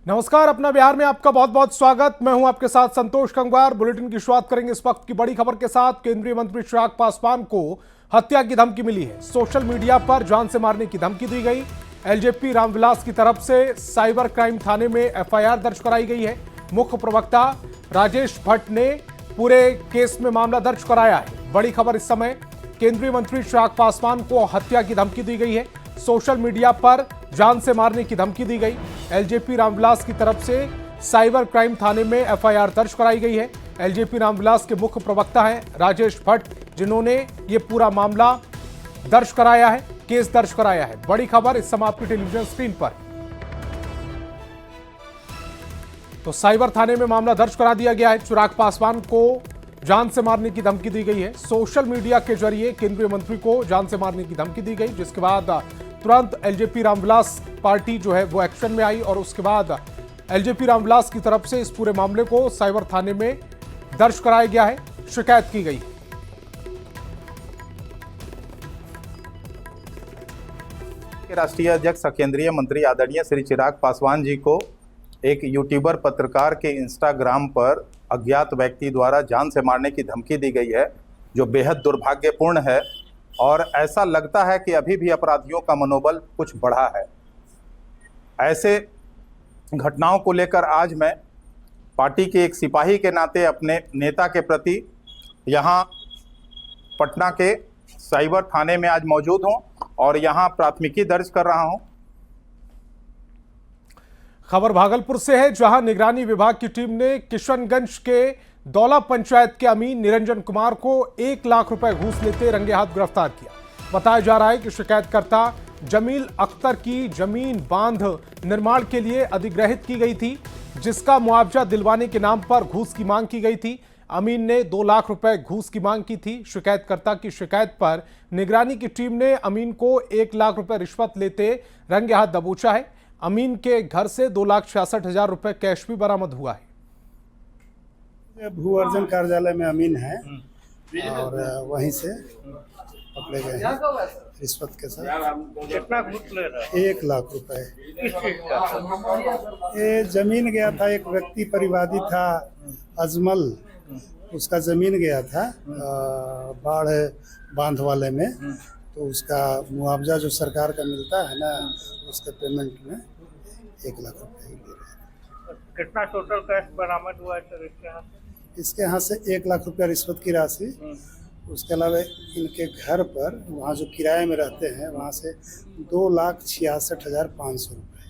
नमस्कार, अपना बिहार में आपका बहुत बहुत स्वागत। मैं हूं आपके साथ संतोष गंगवार। बुलेटिन की शुरुआत करेंगे इस वक्त की बड़ी खबर के साथ। केंद्रीय मंत्री चिराग पासवान को हत्या की धमकी मिली है। सोशल मीडिया पर जान से मारने की धमकी दी गई। एलजेपी रामविलास की तरफ से साइबर क्राइम थाने में एफआईआर दर्ज कराई गई है। मुख्य प्रवक्ता राजेश भट्ट ने पूरे केस में मामला दर्ज कराया है। बड़ी खबर इस समय, केंद्रीय मंत्री चिराग पासवान को हत्या की धमकी दी गई है। सोशल मीडिया पर जान से मारने की धमकी दी गई। एलजेपी रामविलास की तरफ से साइबर क्राइम थाने में एफआईआर दर्ज कराई गई है। एलजेपी रामविलास के मुख्य प्रवक्ता हैं राजेश भट्ट, जिन्होंने ये पूरा मामला दर्ज कराया है, केस दर्ज कराया है। बड़ी खबर इस समय आपकी टेलीविजन स्क्रीन पर। तो साइबर थाने में मामला दर्ज करा दिया गया है। चिराग पासवान को जान से मारने की धमकी दी गई है। सोशल मीडिया के जरिए केंद्रीय मंत्री को जान से मारने की धमकी दी गई, जिसके बाद तुरंत एलजेपी रामविलास पार्टी जो है वो एक्शन में आई और उसके बाद एलजेपी रामविलास की तरफ से इस पूरे मामले को साइबर थाने में दर्ज कराया गया है, शिकायत की गई। राष्ट्रीय अध्यक्ष केंद्रीय मंत्री आदरणीय श्री चिराग पासवान जी को एक यूट्यूबर पत्रकार के इंस्टाग्राम पर अज्ञात व्यक्ति द्वारा जान से मारने की धमकी दी गई है, जो बेहद दुर्भाग्यपूर्ण है। और ऐसा लगता है कि अभी भी अपराधियों का मनोबल कुछ बढ़ा है। ऐसे घटनाओं को लेकर आज मैं पार्टी के एक सिपाही के नाते अपने नेता के प्रति यहाँ पटना के साइबर थाने में आज मौजूद हूँ और यहाँ प्राथमिकी दर्ज कर रहा हूँ। खबर भागलपुर से है, जहां निगरानी विभाग की टीम ने किशनगंज के दौला पंचायत के अमीन निरंजन कुमार को 1 लाख रुपए घूस लेते रंगे हाथ गिरफ्तार किया। बताया जा रहा है कि शिकायतकर्ता जमील अख्तर की जमीन बांध निर्माण के लिए अधिग्रहित की गई थी, जिसका मुआवजा दिलवाने के नाम पर घूस की मांग की गई थी। अमीन ने 2 लाख रुपए घूस की मांग की थी। शिकायतकर्ता की शिकायत पर निगरानी की टीम ने अमीन को 1 लाख रुपए रिश्वत लेते रंगे हाथ दबोचा है। अमीन के घर से 2,66,000 रुपए कैश भी बरामद हुआ है। भू अर्जन कार्यालय में अमीन है और वहीं से पकड़े गए हैं रिश्वत के साथ। कितना घूस ले रहा है? 1 लाख रुपए। किस चीज का? ये जमीन गया था, एक व्यक्ति परिवादी था अजमल, उसका जमीन गया था बाढ़ बांध वाले में, तो उसका मुआवजा जो सरकार का मिलता है ना, उसके पेमेंट में 1 लाख रुपए ही दे रहे हैं। कितना टोटल कैश बरामद हुआ है सर इसके यहाँ से? इसके यहाँ से 1 लाख रुपया रिश्वत की राशि, उसके अलावा इनके घर पर वहाँ जो किराए में रहते हैं वहाँ से 2,66,500 रुपये।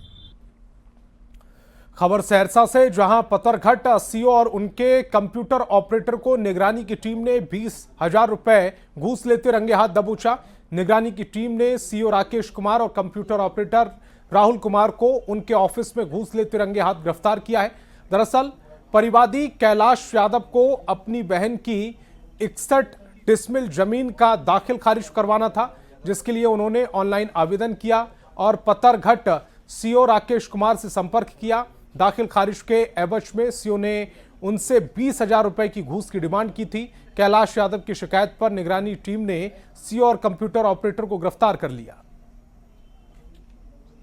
खबर सहरसा से, जहां पतरघट सीओ और उनके कंप्यूटर ऑपरेटर को निगरानी की टीम ने 20,000 रुपए घूस लेते रंगे हाथ दबोचा। निगरानी की टीम ने सीओ राकेश कुमार और कंप्यूटर ऑपरेटर राहुल कुमार को उनके ऑफिस में घूस लेते रंगे हाथ गिरफ्तार किया है। दरअसल परिवादी कैलाश यादव को अपनी बहन की 61 डिसमिल जमीन का दाखिल खारिज करवाना था, जिसके लिए उन्होंने ऑनलाइन आवेदन किया और पतरघट सीओ राकेश कुमार से संपर्क किया। दाखिल खारिज के एवज में सीओ ने उनसे 20,000 रुपए की घूस की डिमांड की थी। कैलाश यादव की शिकायत पर निगरानी टीम ने सीओ और कंप्यूटर ऑपरेटर को गिरफ्तार कर लिया।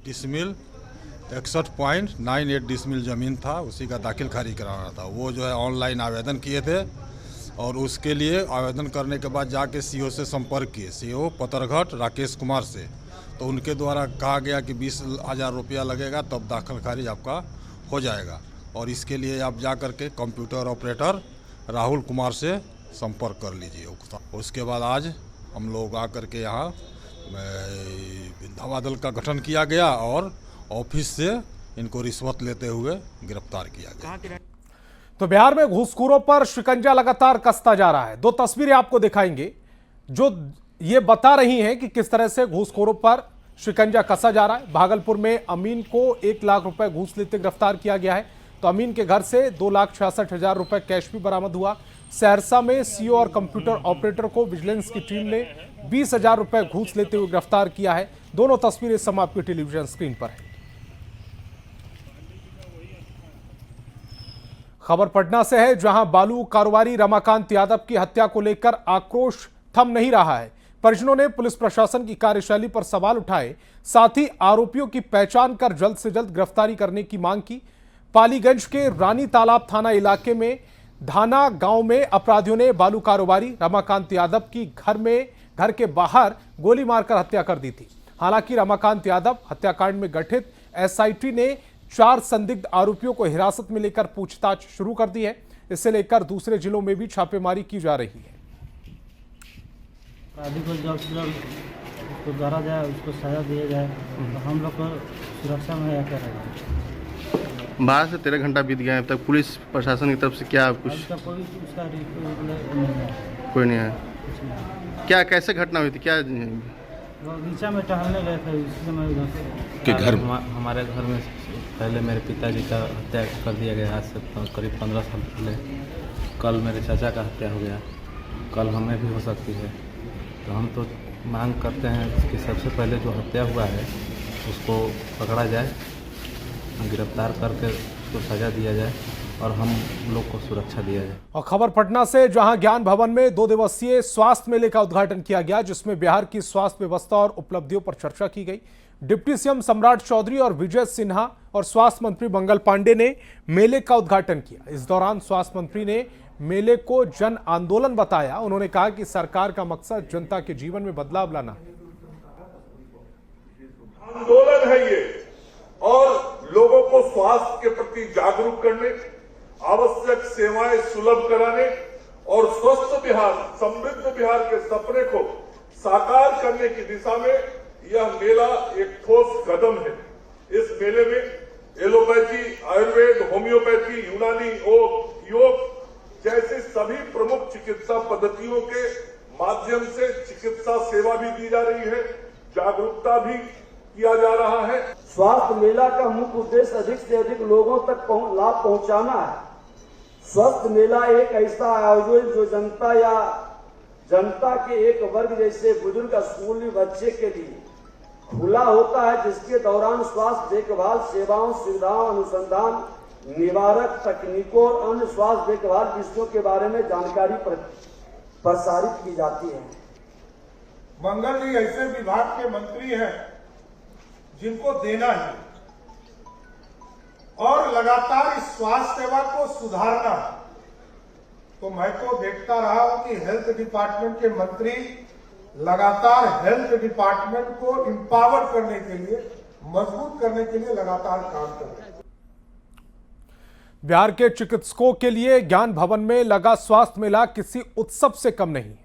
डिसमिल 61.98 डिसमिल ज़मीन था, उसी का दाखिल खारिज कराना था। वो जो है ऑनलाइन आवेदन किए थे और उसके लिए आवेदन करने के बाद जाके सीओ से संपर्क किए, सीओ पतरघट राकेश कुमार से। तो उनके द्वारा कहा गया कि 20,000 रुपया लगेगा, तब दाखिल खारिज आपका हो जाएगा। और इसके लिए आप जा कर के कंप्यूटर ऑपरेटर राहुल कुमार से संपर्क कर लीजिए। उसके बाद आज हम लोग आकर के यहाँ धावा दल का गठन किया गया और ऑफिस से इनको रिश्वत लेते हुए गिरफ्तार किया गया। तो बिहार में घूसखोरों पर शिकंजा लगातार कसता जा रहा है। 2 तस्वीरें आपको दिखाएंगे जो ये बता रही हैं कि किस तरह से घूसखोरों पर शिकंजा कसा जा रहा है। भागलपुर में अमीन को 1 लाख रुपए घूस लेते गिरफ्तार किया गया है। तो अमीन के घर से 2,66,000 रुपए कैश भी बरामद हुआ। सहरसा में सीओ और कंप्यूटर ऑपरेटर को विजिलेंस की टीम ने 20,000 रुपए घूस लेते हुए गिरफ्तार किया है। दोनों तस्वीरें समय आपकी टेलीविजन स्क्रीन पर है। खबर पटना से है, जहां बालू कारोबारी रमाकांत यादव की हत्या को लेकर आक्रोश थम नहीं रहा है। परिजनों ने पुलिस प्रशासन की कार्यशैली पर सवाल उठाए, साथ ही आरोपियों की पहचान कर जल्द से जल्द गिरफ्तारी करने की मांग की। पालीगंज के रानी तालाब थाना इलाके में धाना गांव में अपराधियों ने बालू कारोबारी रमाकांत यादव की घर के बाहर गोली मारकर हत्या कर दी थी। हालांकि रमाकांत यादव हत्याकांड में गठित एसआईटी ने 4 संदिग्ध आरोपियों को हिरासत में लेकर पूछताछ शुरू कर दी है। इसे लेकर दूसरे जिलों में भी छापेमारी की जा रही है। अपराधी को जल्द से जल्द उसको धरा जाए, उसको सजा दिया जाए, तो हम लोग को सुरक्षा मुहैया करेगा। 12 से 13 घंटा बीत गया है, अब तक पुलिस प्रशासन की तरफ से क्या कुछ उसका कोई उसका रिपोर्ट नहीं है, कोई नहीं है। कुछ नहीं। क्या कैसे घटना हुई थी, क्या वो बगीचा में टहलने गए थे, उसी समय उधर से के घर हमारे घर में पहले मेरे पिताजी का हत्या कर दिया गया, आज से करीब 15 साल पहले। कल मेरे चाचा का हत्या हो गया, कल हमें भी हो सकती है। तो हम तो मांग करते हैं कि सबसे पहले जो हत्या हुआ है उसको पकड़ा जाए, गिरफ्तार करके उसको सजा दिया जाए और हम लोग को सुरक्षा दिया जाए। और खबर पटना से, जहां ज्ञान भवन में 2 दिवसीय स्वास्थ्य मेले का उद्घाटन किया गया, जिसमें बिहार की स्वास्थ्य व्यवस्था और उपलब्धियों पर चर्चा की गई। डिप्टी सीएम सम्राट चौधरी और विजय सिन्हा और स्वास्थ्य मंत्री मंगल पांडे ने मेले का उद्घाटन किया। इस दौरान स्वास्थ्य मंत्री ने मेले को जन आंदोलन बताया। उन्होंने कहा कि सरकार का मकसद जनता के जीवन में बदलाव लाना है। आंदोलन है ये, और लोगों को स्वास्थ्य के प्रति जागरूक करने, आवश्यक सेवाएं सुलभ कराने और स्वस्थ बिहार, समृद्ध बिहार के सपने को साकार करने की दिशा में यह मेला एक ठोस कदम है। इस मेले में एलोपैथी, आयुर्वेद, होम्योपैथी, यूनानी, योग जैसी सभी प्रमुख चिकित्सा पद्धतियों के माध्यम से चिकित्सा सेवा भी दी जा रही है, जागरूकता भी किया जा रहा है। स्वास्थ्य मेला का मुख्य उद्देश्य अधिक से अधिक लोगों तक लाभ पहुंचाना है। स्वास्थ्य मेला एक ऐसा आयोजन जो जनता के एक वर्ग जैसे बुजुर्ग, स्कूली बच्चे के लिए खुला होता है, जिसके दौरान स्वास्थ्य देखभाल सेवाओं, सुविधाओं, अनुसंधान, निवारक तकनीकों और अन्य स्वास्थ्य देखभाल विषयों के बारे में जानकारी प्रसारित की जाती है। मंगल जी ऐसे विभाग के मंत्री हैं जिनको देना है और लगातार इस स्वास्थ्य सेवा को सुधारना है। तो मैं तो देखता रहा हूं कि हेल्थ डिपार्टमेंट के मंत्री लगातार हेल्थ डिपार्टमेंट को एम्पावर करने के लिए, मजबूत करने के लिए लगातार काम कर रहे हैं। बिहार के चिकित्सकों के लिए ज्ञान भवन में लगा स्वास्थ्य मेला किसी उत्सव से कम नहीं है।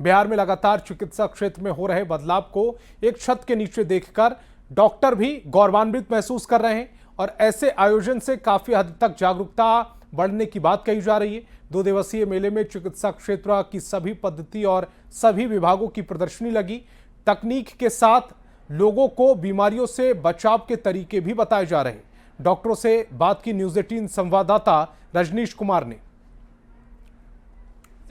बिहार में लगातार चिकित्सा क्षेत्र में हो रहे बदलाव को एक छत के नीचे देखकर डॉक्टर भी गौरवान्वित महसूस कर रहे हैं और ऐसे आयोजन से काफी हद तक जागरूकता बढ़ने की बात कही जा रही है। 2 दिवसीय मेले में चिकित्सा क्षेत्र की सभी पद्धति और सभी विभागों की प्रदर्शनी लगी। तकनीक के साथ लोगों को बीमारियों से बचाव के तरीके भी बताए जा रहे हैं। डॉक्टरों से बात की न्यूज़ 18 संवाददाता रजनीश कुमार ने।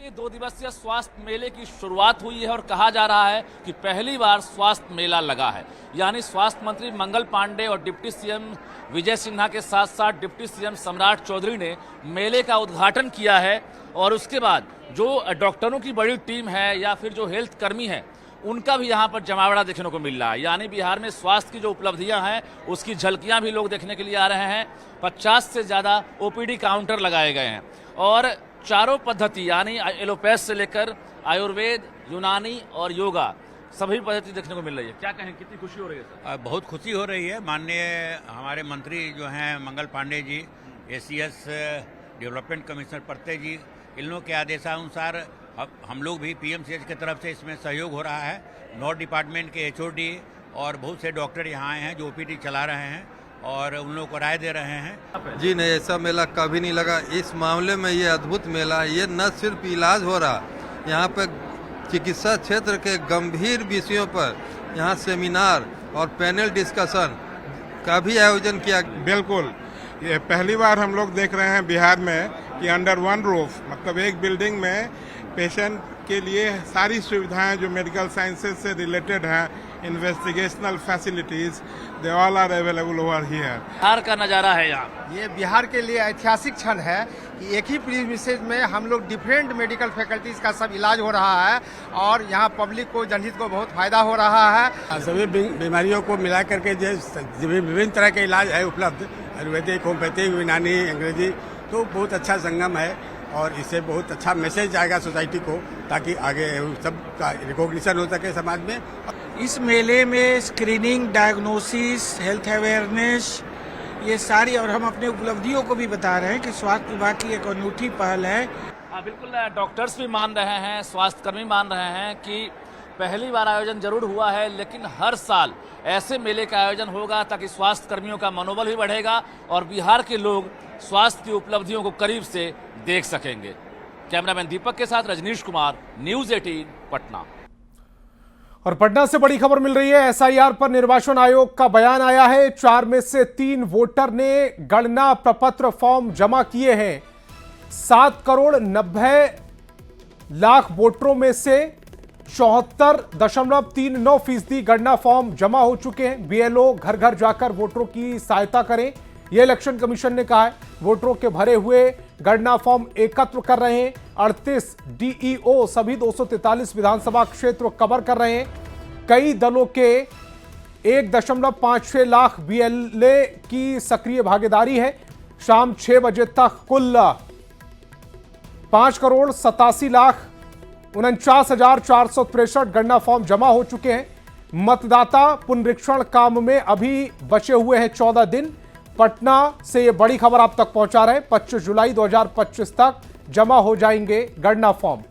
2 दिवसीय स्वास्थ्य मेले की शुरुआत हुई है और कहा जा रहा है कि पहली बार स्वास्थ्य मेला लगा है। यानी स्वास्थ्य मंत्री मंगल पांडे और डिप्टी सीएम विजय सिन्हा के साथ साथ डिप्टी सीएम सम्राट चौधरी ने मेले का उद्घाटन किया है और उसके बाद जो डॉक्टरों की बड़ी टीम है या फिर जो हेल्थ कर्मी है उनका भी यहाँ पर जमावड़ा देखने को मिल रहा है। यानी बिहार में स्वास्थ्य की जो उपलब्धियां हैं उसकी झलकियां भी लोग देखने के लिए आ रहे हैं। 50 से ज़्यादा ओपीडी काउंटर लगाए गए हैं और चारों पद्धति यानी एलोपैथ से लेकर आयुर्वेद, यूनानी और योगा सभी पद्धति देखने को मिल रही है। क्या कहें, कितनी खुशी हो रही है सर? बहुत खुशी हो रही है। माननीय हमारे मंत्री जो हैं Mangal Pandey ji, ACS development commissioner प्रत्यय जी, इन लोगों के आदेशानुसार हम लोग भी पीएमसीएच की तरफ से इसमें सहयोग हो रहा है। नॉर्थ डिपार्टमेंट के एचओडी और बहुत से डॉक्टर यहाँ आए हैं जो ओपीडी चला रहे हैं और उन लोगों को राय दे रहे हैं। जी नहीं, ऐसा मेला कभी नहीं लगा। इस मामले में ये अद्भुत मेला, ये न सिर्फ इलाज हो रहा, यहाँ पर चिकित्सा क्षेत्र के गंभीर विषयों पर यहाँ सेमिनार और पैनल डिस्कशन का भी आयोजन किया। बिल्कुल, ये पहली बार हम लोग देख रहे हैं बिहार में कि अंडर वन रूफ, मतलब एक बिल्डिंग में पेशेंट के लिए सारी सुविधाएं जो मेडिकल साइंसेज से रिलेटेड हैं, investigational facilities, they all are available over here. Bihar का नज़ारा है यहाँ। ये बिहार के लिए ऐतिहासिक क्षण है कि एक ही प्रीमिसेस में हम लोग डिफरेंट मेडिकल फैकल्टीज का सब इलाज हो रहा है और यहाँ पब्लिक को, जनहित को बहुत फायदा हो रहा है। सभी बीमारियों को मिला करके जो विभिन्न तरह के इलाज है उपलब्ध, आयुर्वेदिक, होम्योपैथिक, यूनानी, अंग्रेजी, तो बहुत अच्छा संगम है और इससे बहुत अच्छा मैसेज जाएगा सोसाइटी को, ताकि आगे सबका रिकॉग्निशन हो सके समाज में। इस मेले में स्क्रीनिंग, डायग्नोसिस, हेल्थ अवेयरनेस, ये सारी, और हम अपने उपलब्धियों को भी बता रहे हैं कि स्वास्थ्य विभाग की एक अनूठी पहल है। बिल्कुल, डॉक्टर्स भी मान रहे हैं, स्वास्थ्य कर्मी मान रहे हैं कि पहली बार आयोजन जरूर हुआ है, लेकिन हर साल ऐसे मेले का आयोजन होगा ताकि स्वास्थ्य कर्मियों का मनोबल भी बढ़ेगा और बिहार के लोग स्वास्थ्य की उपलब्धियों को करीब से देख सकेंगे। कैमरामैन दीपक के साथ रजनीश कुमार, न्यूज 18 पटना। और पटना से बड़ी खबर मिल रही है। एसआईआर पर निर्वाचन आयोग का बयान आया है। 4 में से 3 वोटर ने गणना प्रपत्र फॉर्म जमा किए हैं। 7,90,00,000 वोटरों में से 74.39% गणना फॉर्म जमा हो चुके हैं। बीएलओ घर घर जाकर वोटरों की सहायता करें, यह इलेक्शन कमीशन ने कहा है। वोटरों के भरे हुए गणना फॉर्म एकत्र कर रहे हैं। 38 डीईओ सभी 243 विधानसभा क्षेत्र कवर कर रहे हैं। कई दलों के 1.56 लाख बीएलए की सक्रिय भागीदारी है। शाम 6 बजे तक कुल 5,87,49,463 गणना फॉर्म जमा हो चुके हैं। मतदाता पुनरीक्षण काम में अभी बचे हुए हैं 14 दिन। पटना से ये बड़ी खबर आप तक पहुंचा रहे हैं। 25 जुलाई 2025 तक जमा हो जाएंगे गणना फॉर्म।